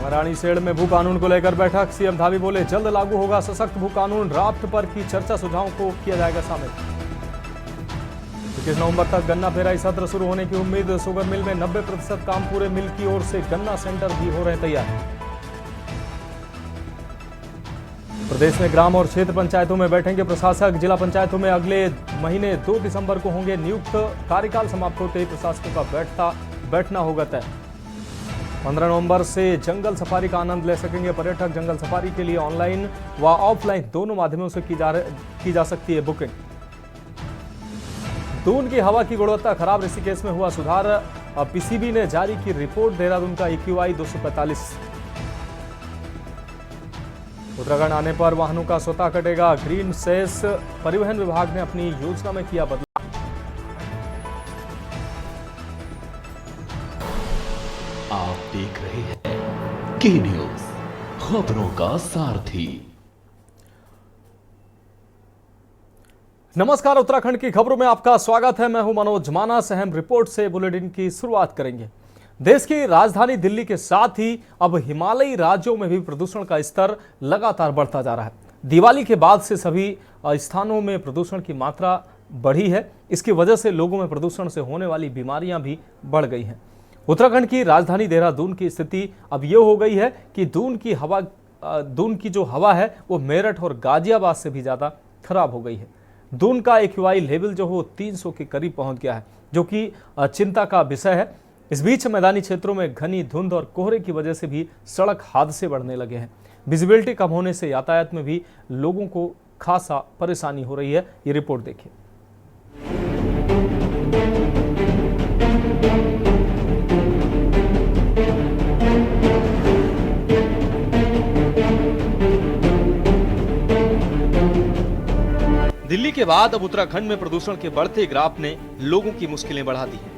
रानीसेड़ में भू कानून को लेकर बैठक। सीएम धामी बोले जल्द लागू होगा सशक्त भू कानून। ड्राफ्ट पर की चर्चा, सुझावों को किया जाएगा शामिल। 21 नवंबर तक गन्ना पेराई सत्र शुरू होने की उम्मीद। शुगर मिल में 90% काम पूरे। मिल की ओर से गन्ना सेंटर भी हो रहे तैयार। प्रदेश में ग्राम और क्षेत्र पंचायतों में बैठेंगे प्रशासक। जिला पंचायतों में अगले महीने 2 दिसंबर को होंगे नियुक्त। कार्यकाल समाप्त होते ही प्रशासकों का बैठना होगा तय। 15 नवंबर से जंगल सफारी का आनंद ले सकेंगे पर्यटक। जंगल सफारी के लिए ऑनलाइन व ऑफलाइन दोनों माध्यमों से की जा सकती है बुकिंग। दून की हवा की गुणवत्ता खराब, ऋषिकेश में हुआ सुधार। पीसीबी ने जारी की रिपोर्ट। देहरादून का EQI 245। उत्तराखंड आने पर वाहनों का स्वतः कटेगा ग्रीन सेस। परिवहन विभाग ने अपनी योजना में किया बदलाव। आप देख रहे हैं के न्यूज, खबरों का सारथी। नमस्कार, उत्तराखंड की खबरों में आपका स्वागत है। मैं हूं मनोज मानस। अहम रिपोर्ट से बुलेटिन की शुरुआत करेंगे। देश की राजधानी दिल्ली के साथ ही अब हिमालयी राज्यों में भी प्रदूषण का स्तर लगातार बढ़ता जा रहा है। दिवाली के बाद से सभी स्थानों में प्रदूषण की मात्रा बढ़ी है। इसकी वजह से लोगों में प्रदूषण से होने वाली बीमारियां भी बढ़ गई हैं। उत्तराखंड की राजधानी देहरादून की स्थिति अब ये हो गई है कि दून की जो हवा है वो मेरठ और गाजियाबाद से भी ज़्यादा खराब हो गई है। दून का AQI लेवल जो हो 300 के करीब पहुंच गया है, जो कि चिंता का विषय है। इस बीच मैदानी क्षेत्रों में घनी धुंध और कोहरे की वजह से भी सड़क हादसे बढ़ने लगे हैं। विजिबिलिटी कम होने से यातायात में भी लोगों को खासा परेशानी हो रही है। ये रिपोर्ट देखिए। दिल्ली के बाद अब उत्तराखंड में प्रदूषण के बढ़ते ग्राफ ने लोगों की मुश्किलें बढ़ा दी हैं।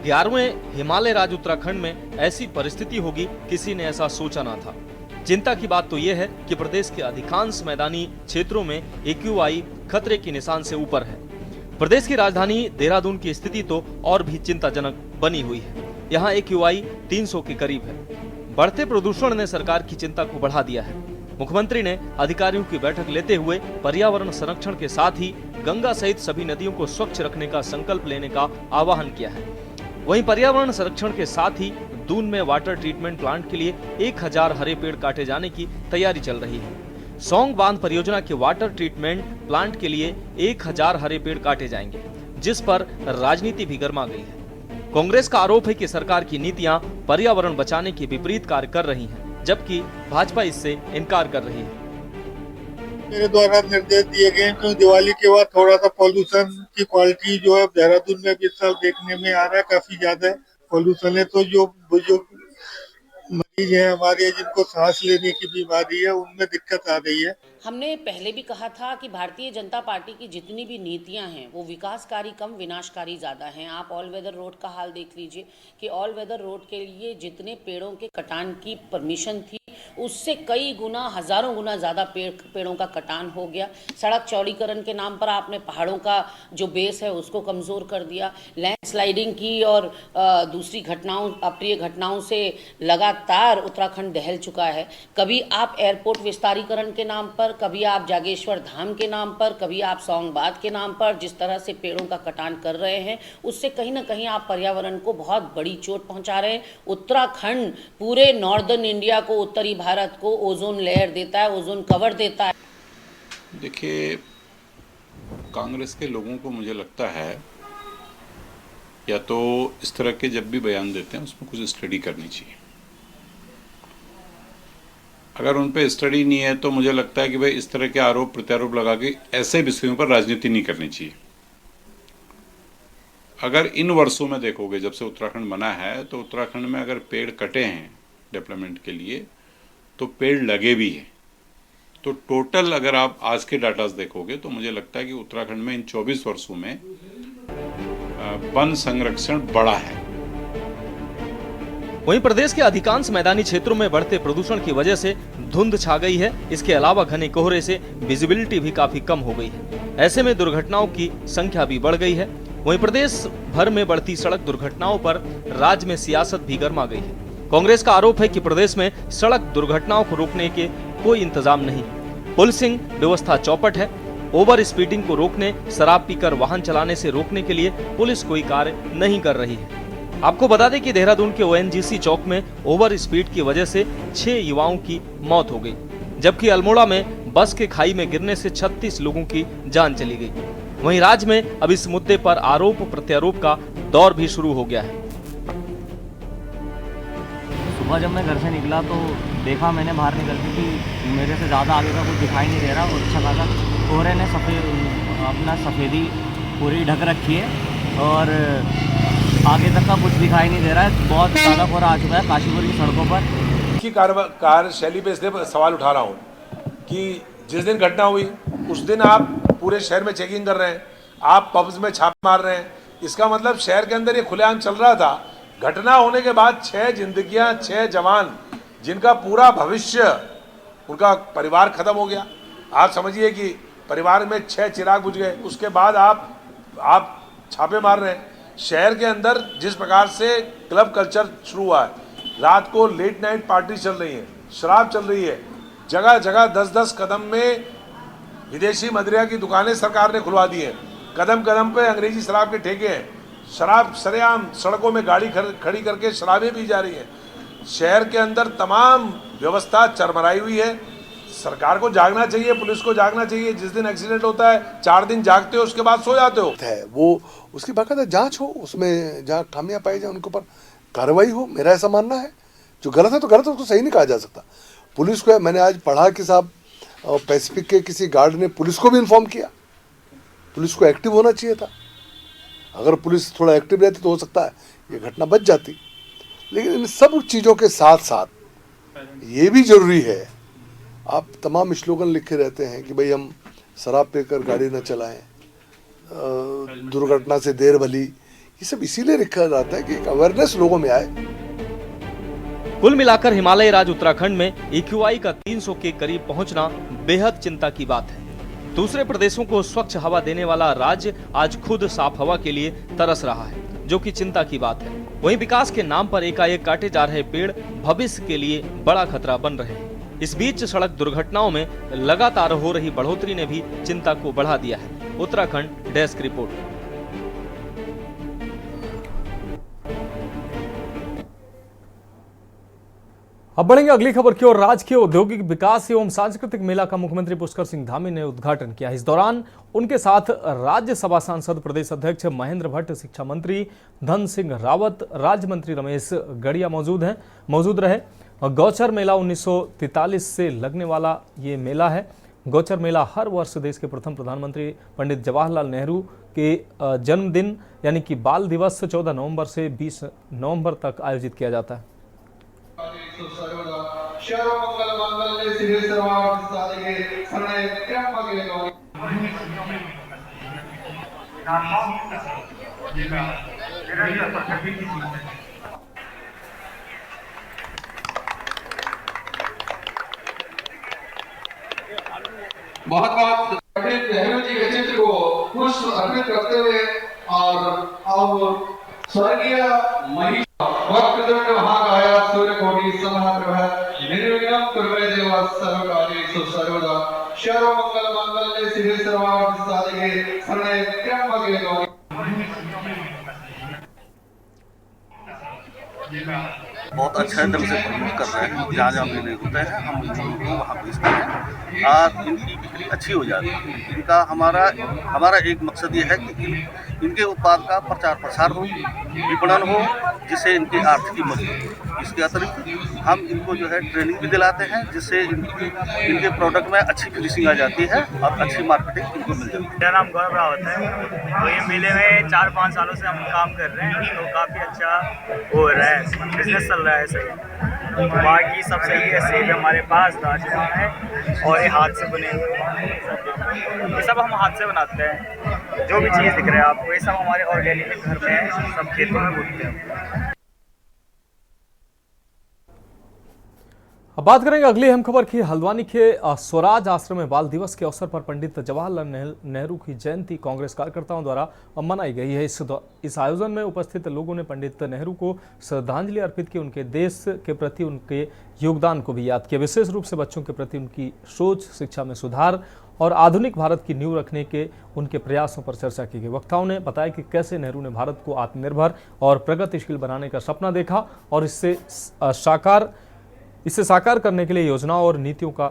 11वें हिमालय राज्य उत्तराखंड में ऐसी परिस्थिति होगी, किसी ने ऐसा सोचा ना था। चिंता की बात तो यह है कि प्रदेश के अधिकांश मैदानी क्षेत्रों में AQI खतरे के निशान से ऊपर है। प्रदेश की राजधानी देहरादून की स्थिति तो और भी चिंताजनक बनी हुई है। यहाँ AQI 300 के करीब है। बढ़ते प्रदूषण ने सरकार की चिंता को बढ़ा दिया है। मुख्यमंत्री ने अधिकारियों की बैठक लेते हुए पर्यावरण संरक्षण के साथ ही गंगा सहित सभी नदियों को स्वच्छ रखने का संकल्प लेने का आह्वान किया है। वहीं पर्यावरण संरक्षण के साथ ही दून में वाटर ट्रीटमेंट प्लांट के लिए 1000 हरे पेड़ काटे जाने की तैयारी चल रही है। सौंग बांध परियोजना के वाटर ट्रीटमेंट प्लांट के लिए 1000 हरे पेड़ काटे जाएंगे, जिस पर राजनीति भी गर्मा गई है। कांग्रेस का आरोप है कि सरकार की नीतियां पर्यावरण बचाने के विपरीत कार्य कर रही हैं, जबकि भाजपा इससे इनकार कर रही है। मेरे द्वारा निर्देश दिए गए तो दिवाली के बाद थोड़ा सा पॉल्यूशन की क्वालिटी जो है देहरादून में भी इस साल देखने में आ रहा है, काफी ज्यादा पॉल्यूशन है। तो जो बुजुर्ग मरीज है हमारे, जिनको सांस लेने की बीमारी है, उनमें दिक्कत आ रही है। हमने पहले भी कहा था कि भारतीय जनता पार्टी की जितनी भी नीतियां हैं वो विकासकारी कम विनाशकारी ज़्यादा हैं। आप ऑल वेदर रोड का हाल देख लीजिए कि ऑल वेदर रोड के लिए जितने पेड़ों के कटान की परमिशन थी उससे कई गुना, हजारों गुना ज़्यादा पेड़ों का कटान हो गया। सड़क चौड़ीकरण के नाम पर आपने पहाड़ों का जो बेस है उसको कमज़ोर कर दिया। लैंडस्लाइडिंग की और दूसरी घटनाओं, अप्रिय घटनाओं से लगातार उत्तराखंड दहल चुका है। कभी आप एयरपोर्ट विस्तारीकरण के नाम पर, कभी आप जागेश्वर धाम के नाम पर, कभी आप सौंग बांध के नाम पर जिस तरह से पेड़ों का कटान कर रहे हैं, उससे कहीं ना कहीं आप पर्यावरण को बहुत बड़ी चोट पहुंचा रहे हैं। उत्तराखंड पूरे नॉर्दर्न इंडिया को, उत्तरी भारत को ओजोन लेयर देता है, ओजोन कवर देता है। देखिए, कांग्रेस के लोगों को मुझे लगता है या तो इस तरह के जब भी बयान देते हैं उसमें कुछ स्टडी करनी चाहिए। अगर उन पे स्टडी नहीं है तो मुझे लगता है कि भाई इस तरह के आरोप प्रत्यारोप लगा के ऐसे विषयों पर राजनीति नहीं करनी चाहिए। अगर इन वर्षों में देखोगे, जब से उत्तराखंड बना है, तो उत्तराखंड में अगर पेड़ कटे हैं डेवलपमेंट के लिए तो पेड़ लगे भी हैं। तो टोटल अगर आप आज के डाटा देखोगे तो मुझे लगता है कि उत्तराखंड में इन 24 वर्षों में वन संरक्षण बढ़ा है। वहीं प्रदेश के अधिकांश मैदानी क्षेत्रों में बढ़ते प्रदूषण की वजह से धुंध छा गई है। इसके अलावा घने कोहरे से विजिबिलिटी भी काफी कम हो गई है। ऐसे में दुर्घटनाओं की संख्या भी बढ़ गई है। वहीं प्रदेश भर में बढ़ती सड़क दुर्घटनाओं पर राज्य में सियासत भी गर्मा गई है। कांग्रेस का आरोप है कि प्रदेश में सड़क दुर्घटनाओं को रोकने के कोई इंतजाम नहीं। पुलिसिंग व्यवस्था चौपट है। ओवर स्पीडिंग को रोकने, शराब पीकर वाहन चलाने से रोकने के लिए पुलिस कोई कार्य नहीं कर रही है। आपको बता दें कि देहरादून के ONGC चौक में ओवर स्पीड की वजह से 6 युवाओं की मौत हो गई, जबकि अल्मोड़ा में बस के खाई में गिरने से 36 लोगों की जान चली गई। वहीं राज्य में अब इस मुद्दे पर आरोप प्रत्यारोप का दौर भी शुरू हो गया है। सुबह जब मैं घर से निकला तो देखा मैंने बाहर निकल के कि मेरे से ज़्यादा आगे का कुछ दिखाई नहीं दे रहा और अच्छा खासा कोहरे ने अपना सफ़ेदी पूरी ढक रखी है और आगे तक का कुछ दिखाई नहीं दे रहा है। बहुत ज़्यादा कोहरा आ चुका है काशीपुर की सड़कों पर। की कार्यशैली पे इसलिए सवाल उठा रहा हूँ कि जिस दिन घटना हुई उस दिन आप पूरे शहर में चेकिंग कर रहे हैं, आप पब्स में छापे मार रहे हैं। इसका मतलब शहर के अंदर ये खुलेआम चल रहा था। घटना होने के बाद 6 जिंदगियां, 6 जवान जिनका पूरा भविष्य, उनका परिवार खत्म हो गया। आप समझिए कि परिवार में 6 चिराग बुझ गए। उसके बाद आप छापे मार रहे हैं। शहर के अंदर जिस प्रकार से क्लब कल्चर शुरू हुआ है, रात को लेट नाइट पार्टी चल रही है, शराब चल रही है, जगह जगह 10-10 कदम में विदेशी मदिरा की दुकानें सरकार ने खुलवा दी हैं, कदम कदम पे अंग्रेजी शराब के ठेके हैं, शराब सरेआम सड़कों में गाड़ी खड़ी करके शराबें पी जा रही हैं। शहर के अंदर तमाम व्यवस्था चरमराई हुई है। सरकार को जागना चाहिए, पुलिस को जागना चाहिए। जिस दिन एक्सीडेंट होता है 4 दिन जागते हो, उसके बाद सो जाते हो। वो उसकी बाकायदा जांच हो, उसमें जहाँ खामियां पाई जाए उनके ऊपर कार्रवाई हो। मेरा ऐसा मानना है। जो गलत है तो गलत है, उसको सही नहीं कहा जा सकता। पुलिस को, मैंने आज पढ़ा कि साहब पैसिफिक के किसी गार्ड ने पुलिस को भी इन्फॉर्म किया। पुलिस को एक्टिव होना चाहिए था। अगर पुलिस थोड़ा एक्टिव रहती तो हो सकता है ये घटना बच जाती। लेकिन इन सब चीज़ों के साथ साथ ये भी जरूरी है, आप तमाम स्लोगन लिखे रहते हैं कि भाई हम शराब पीकर गाड़ी न चलाएं, दुर्घटना से देर भली, ये सब इसीलिए लिखा जाता है कि एक अवेयरनेस लोगों में आए। कुल मिलाकर हिमालय राज्य उत्तराखंड में AQI का 300 के करीब पहुंचना बेहद चिंता की बात है। दूसरे प्रदेशों को स्वच्छ हवा देने वाला राज्य आज खुद साफ हवा के लिए तरस रहा है, जो कि चिंता की बात है। वहीं विकास के नाम पर एकाएक काटे जा रहे पेड़ भविष्य के लिए बड़ा खतरा बन रहे हैं। इस बीच सड़क दुर्घटनाओं में लगातार हो रही बढ़ोतरी ने भी चिंता को बढ़ा दिया है। Uttarakhand desk report. अब बढ़ेंगे अगली खबर की ओर। राजकीय औद्योगिक विकास एवं सांस्कृतिक मेला का मुख्यमंत्री पुष्कर सिंह धामी ने उद्घाटन किया। इस दौरान उनके साथ राज्यसभा सांसद प्रदेश अध्यक्ष महेंद्र भट्ट, शिक्षा मंत्री धन सिंह रावत, राज्य मंत्री रमेश गड़िया मौजूद रहे। गौचर मेला 1943 से लगने वाला ये मेला है। गौचर मेला हर वर्ष देश के प्रथम प्रधानमंत्री पंडित जवाहरलाल नेहरू के जन्मदिन यानी कि बाल दिवस 14 नवंबर से 20 नवंबर तक आयोजित किया जाता है। बहुत बहुत पंडित नेहरू जी के चित्र को पुष्प अर्पित करते हुए और अब स्वर्गीय महिला वक्रतुंड महाकाय सूर्यकोटि समप्रभ निर्विघ्नं कुरु देव सर्वकार्येषु सर्वदा सर्वमंगल मांगल्ये शिवे सर्वार्थ साधिके शरण्ये त्र्यंबके गौरी। बहुत अच्छा ढंग से प्रमोट कर रहे हैं। जहाँ जहाँ मेले होते हैं हम उनको वहाँ भेजते हैं और इनकी बिक्री अच्छी हो जाती है। इनका हमारा एक मकसद ये है कि इनके उत्पाद का प्रचार प्रसार हो, विपणन हो, जिससे इनकी आर्थिकी मजबूत हो। इसके अतिरिक्त हम इनको जो है ट्रेनिंग भी दिलाते हैं, जिससे इनके प्रोडक्ट में अच्छी फिनिशिंग आ जाती है और अच्छी मार्केटिंग इनको मिल जाती है। मेरा नाम गौरव रावत है। तो ये मेले में 4-5 सालों से हम काम कर रहे हैं, तो काफ़ी अच्छा हो रहा है, बिजनेस चल रहा है सही। बाकी सब सही है। सेब हमारे पास ताजा है और ये हाथ से बने हुए हैं। ये सब हम हाथ से बनाते हैं। जो भी चीज़ दिख रहा है आपको, ये सब हमारे ऑर्गेनिक घर में सब खेतों में बोलते हैं। अब बात करेंगे अगली अहम खबर की। हल्द्वानी के स्वराज आश्रम में बाल दिवस के अवसर पर पंडित जवाहरलाल नेहरू की जयंती कांग्रेस कार्यकर्ताओं द्वारा मनाई गई है। इस आयोजन में उपस्थित लोगों ने पंडित नेहरू को श्रद्धांजलि अर्पित की, उनके देश के प्रति उनके योगदान को भी याद किया। विशेष रूप से बच्चों के प्रति उनकी सोच, शिक्षा में सुधार और आधुनिक भारत की नींव रखने के उनके प्रयासों पर चर्चा की गई। वक्ताओं ने बताया कि कैसे नेहरू ने भारत को आत्मनिर्भर और प्रगतिशील बनाने का सपना देखा और इसे साकार करने के लिए योजनाओं और नीतियों का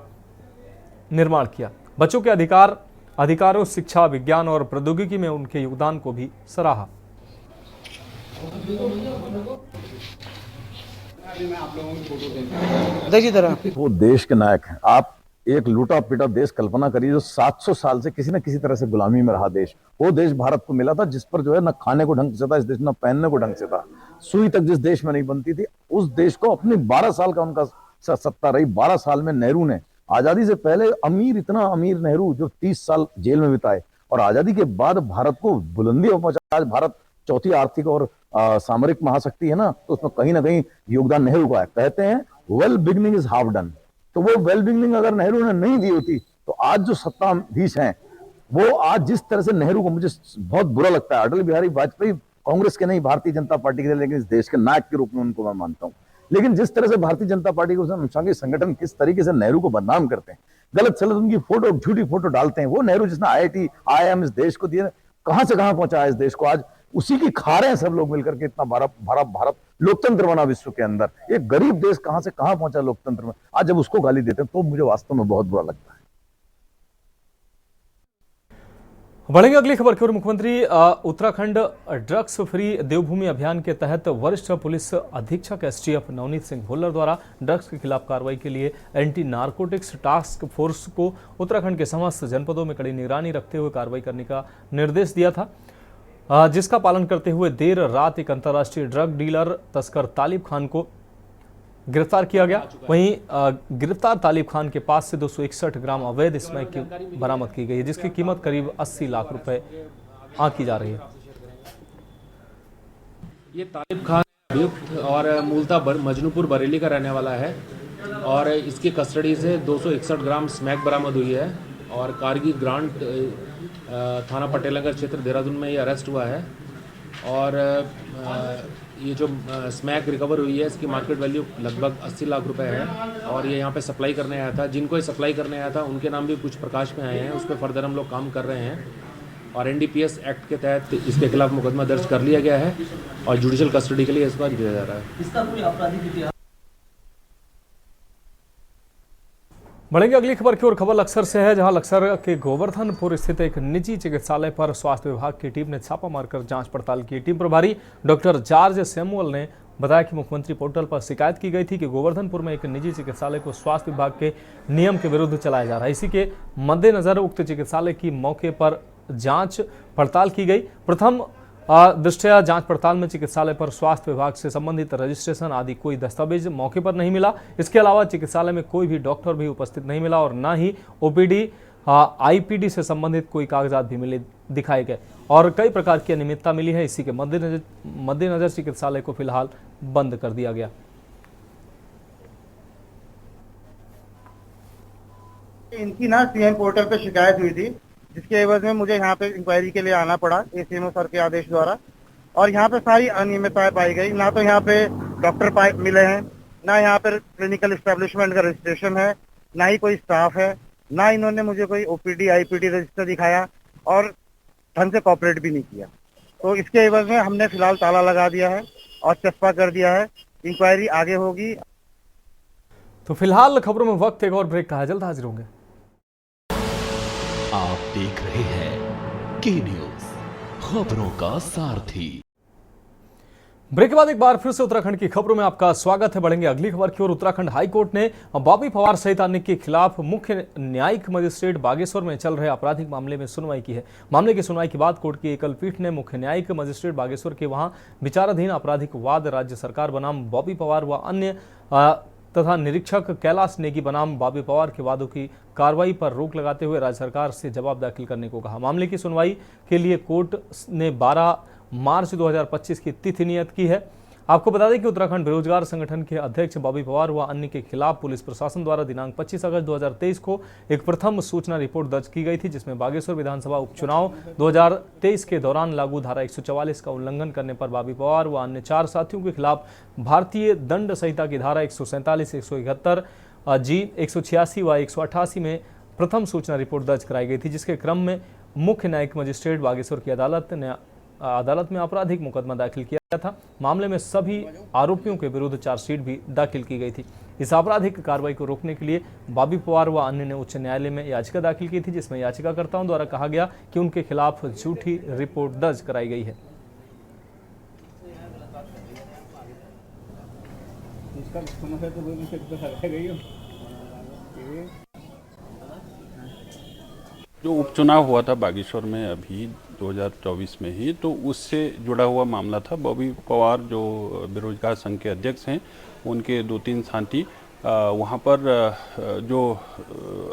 निर्माण किया। बच्चों के अधिकारों, शिक्षा, विज्ञान और प्रौद्योगिकी में उनके योगदान को भी सराहा। वो देश के नायक हैं। आप एक लूटा पिटा देश कल्पना करिए जो 700 साल से किसी न किसी तरह से गुलामी में रहा देश। वो देश भारत को मिला था जिस पर जो है न खाने को ढंग से था इस देश, न पहनने को ढंग से था। सुई तक जिस देश में नहीं बनती थी, उस देश को अपनी 12 साल का उनका सत्ता रही। 12 साल में नेहरू ने आजादी से पहले इतना अमीर नेहरू जो 30 साल जेल में बिताए और आजादी के बाद भारत को बुलंदियों पर पहुंचा। आज भारत चौथी आर्थिक और सामरिक महाशक्ति है ना, तो उसमें कहीं ना कहीं योगदान नेहरू का है। कहते हैं well beginning is half done. तो वो वेल बिगनिंग अगर नेहरू ने नहीं दी होती तो आज जो सत्ताधीश हैं वो आज जिस तरह से नेहरू को, मुझे बहुत बुरा लगता है, अटल बिहारी वाजपेयी कांग्रेस के नहीं भारतीय जनता पार्टी के, लेकिन इस देश के नायक के रूप में उनको मैं मानता हूं। लेकिन जिस तरह से भारतीय जनता पार्टी को संगठन किस तरीके से नेहरू को बदनाम करते हैं, गलत सलत उनकी फोटो, झूठी फोटो डालते हैं। वो नेहरू जिसने IIT IIM इस देश को दिए, कहां से कहां पहुंचा है इस देश को, आज उसी की खा रहे हैं सब लोग मिलकर के। इतना भारत लोकतंत्र बना विश्व के अंदर, एक गरीब देश कहां से कहां पहुंचा लोकतंत्र में। आज जब उसको गाली देते हैं तो मुझे वास्तव में बहुत बुरा लगता है। बढ़ेंगे अगली खबर की ओर। मुख्यमंत्री उत्तराखंड ड्रग्स फ्री देवभूमि अभियान के तहत वरिष्ठ पुलिस अधीक्षक STF नवनीत सिंह भुल्लर द्वारा ड्रग्स के खिलाफ कार्रवाई के लिए एंटी नारकोटिक्स टास्क फोर्स को उत्तराखंड के समस्त जनपदों में कड़ी निगरानी रखते हुए कार्रवाई करने का निर्देश दिया था, जिसका पालन करते हुए देर रात एक अंतर्राष्ट्रीय ड्रग डीलर तस्कर तालिब खान को गिरफ्तार किया गया। वहीं गिरफ्तार तालिब खान के पास से 261 ग्राम अवैध स्मैक की बरामद की गई है, जिसकी कीमत करीब 80 लाख रुपए आंकी जा रही है। ये तालिब खान अभियुक्त और मूलतः मजनूपुर बरेली का रहने वाला है और इसकी कस्टडी से 261 ग्राम स्मैक बरामद हुई है और कारगिल ग्रांट थाना पटेलनगर क्षेत्र देहरादून में ये अरेस्ट हुआ है। और ये जो स्मैक रिकवर हुई है इसकी मार्केट वैल्यू लगभग 80 लाख रुपए है और ये यहाँ पे सप्लाई करने आया था। जिनको ये सप्लाई करने आया था उनके नाम भी कुछ प्रकाश में आए हैं, उस पर फर्दर हम लोग काम कर रहे हैं और NDPS एक्ट के तहत इसके खिलाफ मुकदमा दर्ज कर लिया गया है और जुडिशियल कस्टडी के लिए इसको दिया जा रहा है। इसका कोई आपराधिक इतिहास। बढ़ेंगे अगली खबर की ओर। खबर लक्सर से है, जहां लक्सर के गोवर्धनपुर स्थित एक निजी चिकित्सालय पर स्वास्थ्य विभाग की टीम ने छापा मारकर जांच पड़ताल की। टीम प्रभारी डॉक्टर जॉर्ज सैमुअल ने बताया कि मुख्यमंत्री पोर्टल पर शिकायत की गई थी कि गोवर्धनपुर में एक निजी चिकित्सालय को स्वास्थ्य विभाग के नियम के विरुद्ध चलाया जा रहा है। इसी के मद्देनजर उक्त चिकित्सालय की मौके पर जांच पड़ताल की गई। प्रथम दृष्टया जांच पड़ताल में चिकित्सालय पर स्वास्थ्य विभाग से संबंधित रजिस्ट्रेशन आदि कोई दस्तावेज मौके पर नहीं मिला। इसके अलावा चिकित्सालय में कोई भी डॉक्टर भी उपस्थित नहीं मिला और न ही OPD IPD से संबंधित कोई कागजात भी मिले दिखाए गए और कई प्रकार की अनियमितता मिली है। इसी के मद्देनजर चिकित्सालय को फिलहाल बंद कर दिया गया। इनकी ना CM पोर्टल पे शिकायत हुई थी, जिसके एवज में मुझे यहाँ पे इंक्वायरी के लिए आना पड़ा ACMO सर के आदेश द्वारा। और यहाँ पे सारी अनियमितताएं पाई गई। ना तो यहाँ पे डॉक्टर मिले हैं, ना यहाँ पे क्लिनिकल एस्टेब्लिशमेंट का रजिस्ट्रेशन है, ना ही कोई स्टाफ है, ना इन्होंने मुझे कोई OPD IPD रजिस्टर दिखाया और ढंग से कॉपरेट भी नहीं किया। तो इसके एवज में हमने फिलहाल ताला लगा दिया है और चस्पा कर दिया है। इंक्वायरी आगे होगी। तो फिलहाल खबरों में वक्त एक और ब्रेक का है, जल्द हाजिर होंगे। आप देख रहे हैं के न्यूज, खबरों का सारथी। ब्रेक के बाद एक बार फिर से उत्तराखंड की खबरों में आपका स्वागत है। बढ़ेंगे अगली खबर की ओर। उत्तराखंड हाईकोर्ट ने बॉबी पवार सहित अन्य के खिलाफ मुख्य न्यायिक मजिस्ट्रेट बागेश्वर में चल रहे आपराधिक मामले में सुनवाई की है। मामले की सुनवाई के बाद कोर्ट की एकल पीठ ने मुख्य न्यायिक मजिस्ट्रेट बागेश्वर के वहां विचाराधीन आपराधिक वाद राज्य सरकार बनाम बॉबी पवार व अन्य तथा निरीक्षक कैलाश नेगी बनाम बॉबी पवार के वादों की कार्रवाई पर रोक लगाते हुए राज्य सरकार से जवाब दाखिल करने को कहा। मामले की सुनवाई के लिए कोर्ट ने 12 मार्च 2025 की तिथि नियत की है। आपको बता दें कि उत्तराखंड बेरोजगार संगठन के अध्यक्ष बॉबी पवार व अन्य के खिलाफ पुलिस प्रशासन द्वारा दिनांक 25 अगस्त 2023 को एक प्रथम सूचना रिपोर्ट दर्ज की गई थी, जिसमें बागेश्वर विधानसभा उपचुनाव 2023 के दौरान लागू धारा 144 का उल्लंघन करने पर बॉबी पवार व अन्य 4 साथियों के खिलाफ भारतीय दंड संहिता की धारा 147, 171 जी, 186 व 188 में प्रथम सूचना रिपोर्ट दर्ज कराई गई थी, जिसके क्रम में मुख्य न्यायिक मजिस्ट्रेट बागेश्वर की अदालत में आपराधिक मुकदमा दाखिल किया था। मामले में सभी आरोपियों के विरुद्ध चार्जशीट भी दाखिल की गई थी। इस आपराधिक कार्रवाई को रोकने के लिए बॉबी पवार व अन्य ने उच्च न्यायालय में याचिका दाखिल की थी, जिसमें याचिकाकर्ताओं द्वारा कहा गया कि उनके खिलाफ झूठी रिपोर्ट दर्ज कराई गई है। जो उपचुनाव हुआ था बागेश्वर में अभी 2024 में ही, तो उससे जुड़ा हुआ मामला था। बॉबी पवार जो बेरोजगार संघ के अध्यक्ष हैं, उनके 2-3 साथी वहाँ पर जो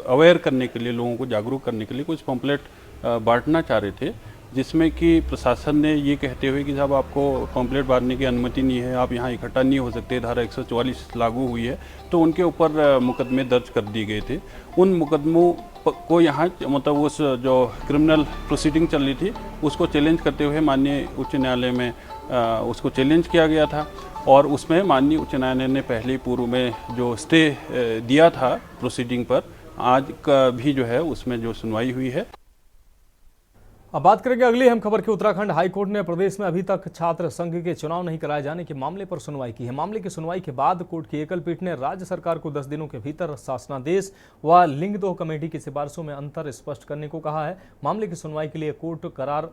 अवेयर करने के लिए, लोगों को जागरूक करने के लिए कुछ पम्पलेट बांटना चाह रहे थे, जिसमें कि प्रशासन ने ये कहते हुए कि साहब आपको पम्पलेट बांटने की अनुमति नहीं है, आप यहाँ इकट्ठा नहीं हो सकते, धारा 144 लागू हुई है, तो उनके ऊपर मुकदमे दर्ज कर दिए गए थे। उन मुकदमों को यहाँ मतलब उस जो क्रिमिनल प्रोसीडिंग चल रही थी उसको चैलेंज करते हुए माननीय उच्च न्यायालय में उसको चैलेंज किया गया था, और उसमें माननीय उच्च न्यायालय ने पहले पूर्व में जो स्टे दिया था प्रोसीडिंग पर, आज का भी जो है उसमें जो सुनवाई हुई है। अब बात करेंगे अगली अहम खबर की। उत्तराखंड हाईकोर्ट ने प्रदेश में अभी तक छात्र संघ के चुनाव नहीं कराए जाने के मामले पर सुनवाई की है। मामले की सुनवाई के बाद कोर्ट की एकल पीठ ने राज्य सरकार को 10 दिनों के भीतर शासनादेश व लिंगदोह कमेटी की सिफारिशों में अंतर स्पष्ट करने को कहा है। मामले की सुनवाई के लिए कोर्ट करार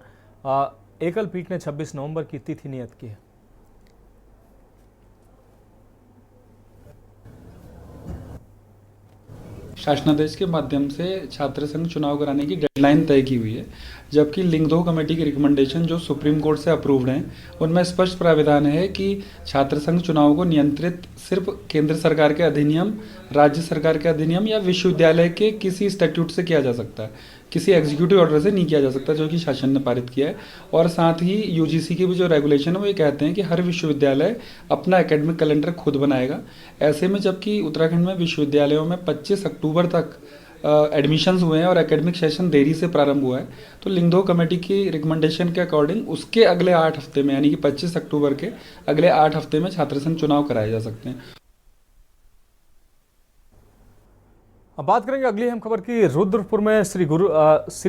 एकल पीठ ने 26 नवंबर की तिथि नियत की है। शासनादेश के माध्यम से छात्र संघ चुनाव कराने की डेडलाइन तय की हुई है, जबकि लिंगदोह कमेटी की रिकमेंडेशन जो सुप्रीम कोर्ट से अप्रूव्ड हैं, उनमें स्पष्ट प्राविधान है कि छात्र संघ चुनाव को नियंत्रित सिर्फ केंद्र सरकार के अधिनियम, राज्य सरकार के अधिनियम या विश्वविद्यालय के किसी स्टैट्यूट से किया जा सकता है, किसी एग्जीक्यूटिव ऑर्डर से नहीं किया जा सकता, जो कि शासन ने पारित किया है। और साथ ही यूजीसी की भी जो रेगुलेशन है वो ये कहते हैं कि हर विश्वविद्यालय अपना एकेडमिक कैलेंडर खुद बनाएगा। ऐसे में जबकि उत्तराखंड में विश्वविद्यालयों में 25 अक्टूबर तक एडमिशन्स हुए हैं और एकेडमिक सेशन देरी से प्रारंभ हुआ है, तो लिंगदोह कमेटी की रिकमेंडेशन के अकॉर्डिंग उसके अगले 8 हफ्ते में, यानी कि 25 अक्टूबर के अगले 8 हफ्ते में छात्र संघ चुनाव कराए जा सकते हैं। अब बात करेंगे अगली अहम खबर की। रुद्रपुर में श्री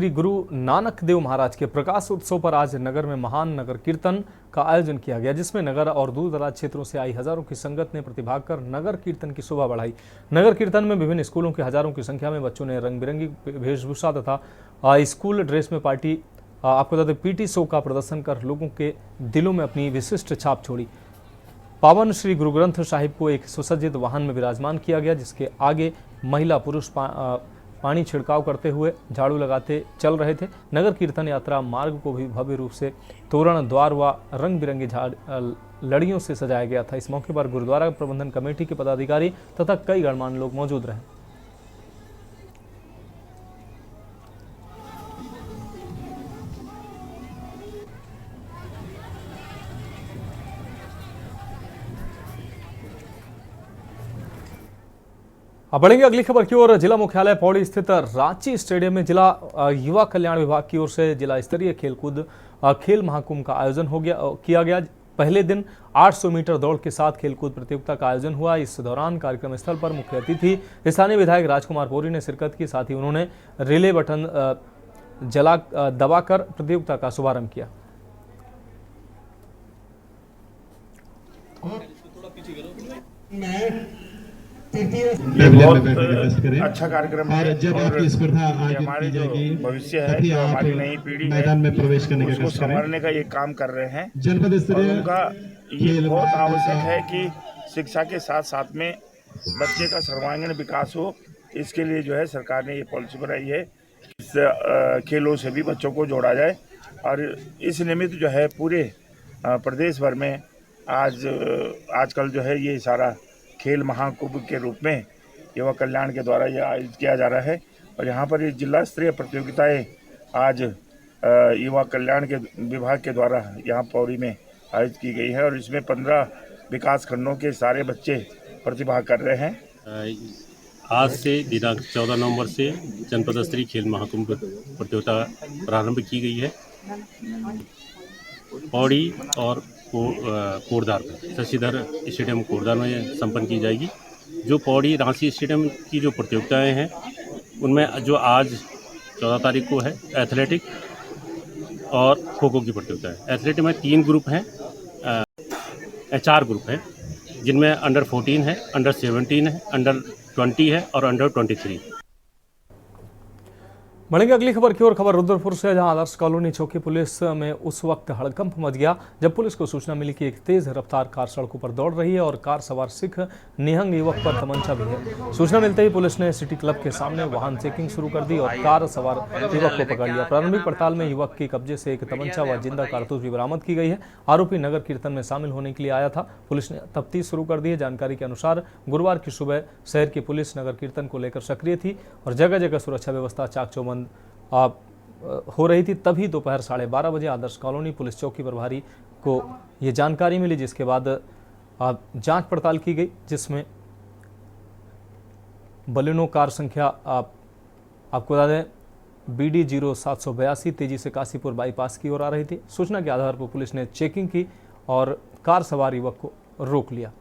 गुरु नानक देव महाराज के प्रकाश उत्सव पर आज नगर में महान नगर कीर्तन का आयोजन किया गया, जिसमें नगर और दूर दराज क्षेत्रों से आई हजारों की संगत ने प्रतिभाग कर नगर कीर्तन की शोभा बढ़ाई। नगर कीर्तन में विभिन्न स्कूलों के हजारों की संख्या में बच्चों ने रंग बिरंगी वेशभूषा तथा स्कूल ड्रेस में आपको बता दें पीटी शो का प्रदर्शन कर लोगों के दिलों में अपनी विशिष्ट छाप छोड़ी। पावन श्री गुरु ग्रंथ साहिब को एक सुसज्जित वाहन में विराजमान किया गया, जिसके आगे महिला पुरुष पानी छिड़काव करते हुए झाड़ू लगाते चल रहे थे। नगर कीर्तन यात्रा मार्ग को भी भव्य रूप से तोरण, द्वार व रंग बिरंगी लड़ियों से सजाया गया था। इस मौके पर गुरुद्वारा प्रबंधन कमेटी के पदाधिकारी तथा कई गणमान्य लोग मौजूद रहे। अब बढ़ेंगे अगली खबर की ओर। जिला मुख्यालय पौड़ी स्थित रांची स्टेडियम में जिला युवा कल्याण विभाग की ओर से जिला स्तरीय खेल महाकुंभ का आयोजन किया गया। पहले दिन 800 मीटर दौड़ के साथ खेलकूद प्रतियोगिता का आयोजन हुआ। इस दौरान कार्यक्रम स्थल पर मुख्य अतिथि स्थानीय विधायक राजकुमार बोरी ने शिरकत की, साथ ही उन्होंने रिले बटन दबाकर प्रतियोगिता का शुभारंभ किया। बहुत अच्छा कार्यक्रम है और जब आपकी स्पर्धा हमारे जो भविष्य है, जो हमारी नई पीढ़ी मैदान में प्रवेश करने का उसको संभालने का ये काम कर रहे हैं। जनपद स्तरीय उनका ये बहुत आवश्यक है कि शिक्षा के साथ साथ में बच्चे का सर्वांगीण विकास हो। इसके लिए जो है सरकार ने ये पॉलिसी बनाई है, इस खेलों से भी बच्चों को जोड़ा जाए। और इस निमित्त जो है पूरे प्रदेश भर में आजकल जो है ये सारा खेल महाकुंभ के रूप में युवा कल्याण के द्वारा यह आयोजित किया जा रहा है। और यहाँ पर ये जिला स्तरीय प्रतियोगिताएं आज युवा कल्याण के विभाग के द्वारा यहाँ पौड़ी में आयोजित की गई है और इसमें 15 विकास खंडों के सारे बच्चे प्रतिभाग कर रहे हैं। आज से दिनांक 14 नवंबर से जनपद स्तरीय खेल महाकुंभ प्रतियोगिता प्रारंभ की गई है। पौड़ी और कोटद्वार शशिधर स्टेडियम कोटद्वार में संपन्न की जाएगी। जो पौड़ी रांची स्टेडियम की जो प्रतियोगिताएं हैं उनमें जो आज 14 तारीख को है एथलेटिक और खो खो की प्रतियोगिता है। एथलेटिक में 3 ग्रुप हैं, 4 ग्रुप हैं, जिनमें अंडर 14 है, अंडर 17 है, अंडर 20 है और अंडर 23। बढ़ेंगे अगली खबर की ओर। खबर रुद्रपुर से, जहां आदर्श कॉलोनी चौकी पुलिस में उस वक्त हड़कंप मच गया जब पुलिस को सूचना मिली कि एक तेज रफ्तार कार सड़कों पर दौड़ रही है और कार सवार सिख निहंग युवक पर तमंचा भी है। सूचना मिलते ही पुलिस ने सिटी क्लब के सामने वाहन चेकिंग शुरू कर दी और कार सवार युवक को पकड़ लिया। प्रारंभिक पड़ताल में युवक के कब्जे से एक तमंचा व जिंदा कारतूस भी बरामद की गई है। आरोपी नगर कीर्तन में शामिल होने के लिए आया था। पुलिस ने तफ्तीश शुरू कर दी है। जानकारी के अनुसार गुरुवार की सुबह शहर की पुलिस नगर कीर्तन को लेकर सक्रिय थी और जगह जगह सुरक्षा व्यवस्था चाक चौबंद हो रही थी। तभी दोपहर 12:30 बजे आदर्श कॉलोनी पुलिस चौकी प्रभारी को ये जानकारी मिली, जिसके बाद जांच पड़ताल की गई, जिसमें बलेनो कार संख्या आपको बता दें BD 0782 तेजी से काशीपुर बाईपास की ओर आ रही थी। सूचना के आधार पर पुलिस ने चेकिंग की और कार सवार युवक को रोक लिया।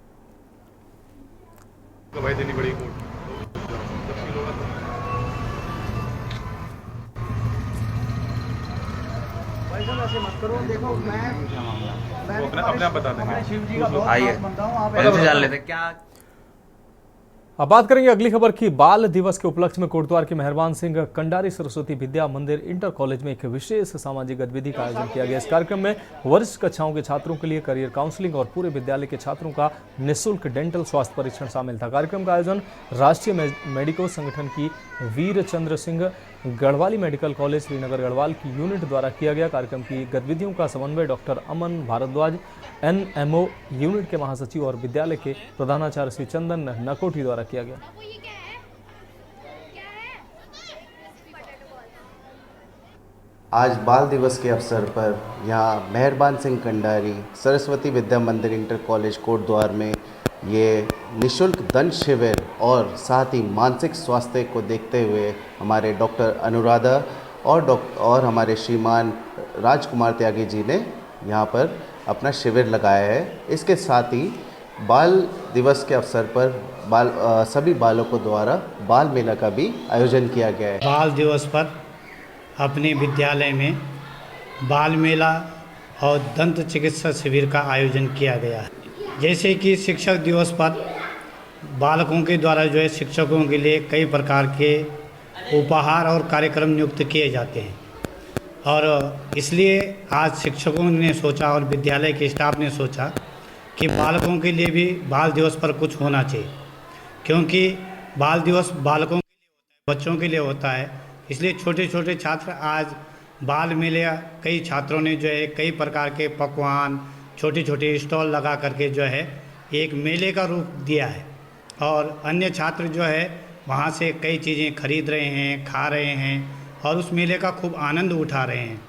ऐसे मत करो, देखो मैं अपने आप बता देंगे। आइए जान लेते क्या। अब बात करेंगे अगली खबर की। बाल दिवस के उपलक्ष्य में कोटद्वार के मेहरबान सिंह कंडारी सरस्वती विद्या मंदिर इंटर कॉलेज में एक विशेष सामाजिक गतिविधि का आयोजन किया गया। इस कार्यक्रम में वरिष्ठ कक्षाओं के छात्रों के लिए करियर काउंसलिंग और पूरे विद्यालय के छात्रों का निःशुल्क डेंटल स्वास्थ्य परीक्षण शामिल था। कार्यक्रम का आयोजन राष्ट्रीय मेडिको संगठन की वीर चंद्र सिंह गढ़वाली मेडिकल कॉलेज श्रीनगर गढ़वाल की यूनिट द्वारा किया गया। कार्यक्रम की गतिविधियों का समन्वय डॉक्टर अमन भारद्वाज NMO यूनिट के महासचिव और विद्यालय के प्रधानाचार्य श्री चंदन नकोटी द्वारा किया गया। आज बाल दिवस के अवसर पर यहाँ मेहरबान सिंह कंडारी सरस्वती विद्या मंदिर इंटर कॉलेज कोटद्वार में ये निःशुल्क दंत शिविर और साथ ही मानसिक स्वास्थ्य को देखते हुए हमारे डॉक्टर अनुराधा और हमारे श्रीमान राजकुमार त्यागी जी ने यहाँ पर अपना शिविर लगाया है। इसके साथ ही बाल दिवस के अवसर पर सभी बालकों द्वारा बाल मेला का भी आयोजन किया गया है। बाल दिवस पर अपने विद्यालय में बाल मेला और दंत चिकित्सा शिविर का आयोजन किया गया है। जैसे कि शिक्षक दिवस पर बालकों के द्वारा जो है शिक्षकों के लिए कई प्रकार के उपहार और कार्यक्रम नियुक्त किए जाते हैं और इसलिए आज शिक्षकों ने सोचा और विद्यालय के स्टाफ ने सोचा कि बालकों के लिए भी बाल दिवस पर कुछ होना चाहिए, क्योंकि बाल दिवस बालकों के लिए होता है, बच्चों के लिए होता है। इसलिए छोटे छोटे छात्र आज बाल मेले, कई छात्रों ने जो है कई प्रकार के पकवान छोटे छोटे स्टॉल लगा करके जो है एक मेले का रूप दिया है और अन्य छात्र जो है वहाँ से कई चीज़ें खरीद रहे हैं, खा रहे हैं और उस मेले का खूब आनंद उठा रहे हैं।